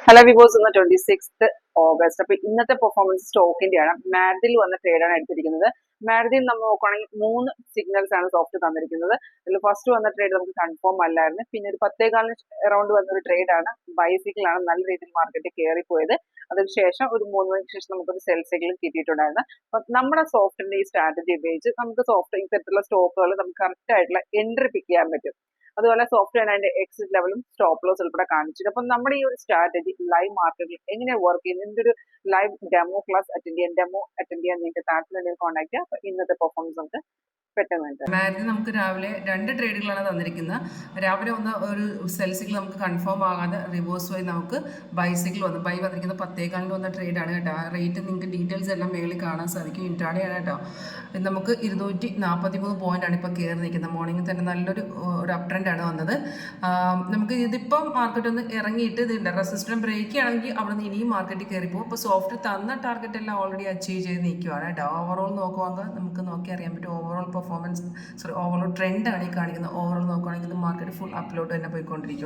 Hello വിവോസ്, ഇന്ന് 26 August. അപ്പൊ ഇന്നത്തെ പെർഫോമൻസ് സ്റ്റോക്കിന്റെയാണ്. മാരുതിയിൽ വന്ന ട്രേഡാണ് എടുത്തിരിക്കുന്നത്. മാരുതിയിൽ നമ്മൾ നോക്കുകയാണെങ്കിൽ 3 സിഗ്നൽസ് ആണ് സോഫ്റ്റ് തന്നിരിക്കുന്നത്. അതിൽ ഫസ്റ്റ് വന്ന ട്രേഡ് നമുക്ക് കൺഫേം അല്ലായിരുന്നു. പിന്നെ ഒരു 10-കാലിന് അറൗണ്ട് വന്ന ഒരു ട്രേഡാണ്, ബൈസിക്കിൾ ആണ് നല്ല രീതിയിൽ മാർക്കറ്റിൽ കയറിപ്പോയത്. അതിനുശേഷം ഒരു 3 മണിക്ക് ശേഷം നമുക്കൊരു സെൽ സിഗ്നൽ കിട്ടിയിട്ടുണ്ടായിരുന്നു. അപ്പൊ നമ്മുടെ സോഫ്റ്റിന്റെ ഈ സ്ട്രാറ്റജി ഉപയോഗിച്ച് നമുക്ക് സോഫ്റ്റ് ഇത്തരത്തിലുള്ള സ്റ്റോക്കുകൾ നമുക്ക് കറക്റ്റ് ആയിട്ടുള്ള എൻട്രി പിക്ക് ചെയ്യാൻ പറ്റും. അതുപോലെ സോഫ്റ്റ്വെയർ അതിന്റെ എക്സിറ്റ് ലെവലും സ്റ്റോപ്പ് ലോസ് ഉൾപ്പെടെ കാണിച്ചിട്ട്. അപ്പം നമ്മുടെ ഈ ഒരു സ്ട്രാറ്റജി ലൈവ് മാർക്കറ്റിൽ എങ്ങനെ വർക്ക് ചെയ്യുന്നത്, ഇതിന്റെ ഒരു ലൈവ് ഡെമോ ക്ലാസ് അറ്റൻഡ് ചെയ്യാൻ നിങ്ങൾക്ക് താല്പര്യം കോൺടാക്ട് ചെയ്യാം. അപ്പൊ ഇന്നത്തെ പെർഫോമൻസ് നമുക്ക് പെട്ടെന്ന് മാരുതി നമുക്ക് രാവിലെ 2 ട്രേഡുകളാണ് തന്നിരിക്കുന്നത്. രാവിലെ വന്ന ഒരു സെൽ സിഗ്നൽ നമുക്ക് കൺഫേം ആകാതെ റിവേഴ്സ് വഴി നമുക്ക് ബൈസിക്കിൾ വന്നു. ബൈ വന്നിരിക്കുന്നത് 10-കാലിന് വന്ന ട്രേഡാണ് കേട്ടോ. ആ റേറ്റ് നിങ്ങൾക്ക് ഡീറ്റെയിൽസ് എല്ലാം മേളിൽ കാണാൻ സാധിക്കും. ഇൻട്രാഡേയാണ് കേട്ടോ. നമുക്ക് 243 പോയിന്റാണ് ഇപ്പോൾ കയറി നിൽക്കുന്നത്. മോർണിംഗിൽ തന്നെ നല്ലൊരു അപ് ട്രെൻഡാണ് വന്നത്. നമുക്ക് ഇതിപ്പം മാർക്കറ്റ് ഒന്ന് ഇറങ്ങിയിട്ട് ഇതിൻ്റെ റെസിസ്റ്റൻസ് ബ്രേക്ക് ആണെങ്കിൽ അവിടെ നിന്ന് ഇനിയും മാർക്കറ്റിൽ കയറി പോകും. ഇപ്പോൾ സോഫ്റ്റ് തന്ന ടാർഗറ്റ് എല്ലാം ഓൾറെഡി അച്ചീവ് ചെയ്ത് നിൽക്കുകയാണ് കേട്ടോ. ഓവറോൾ നോക്കുവാണെങ്കിൽ നമുക്ക് നോക്കി അറിയാൻ പറ്റും. ഓവറോൾ പെർഫോമൻസ് ഓവറോൾ ട്രെൻഡാണ് ഈ കാണിക്കുന്നത്. ഓവറോൾ നോക്കുകയാണെങ്കിൽ ഇത് മാർക്കറ്റ് ഫുൾ അപ്ലോട്ട് തന്നെ പോയിക്കൊണ്ടിരിക്കും.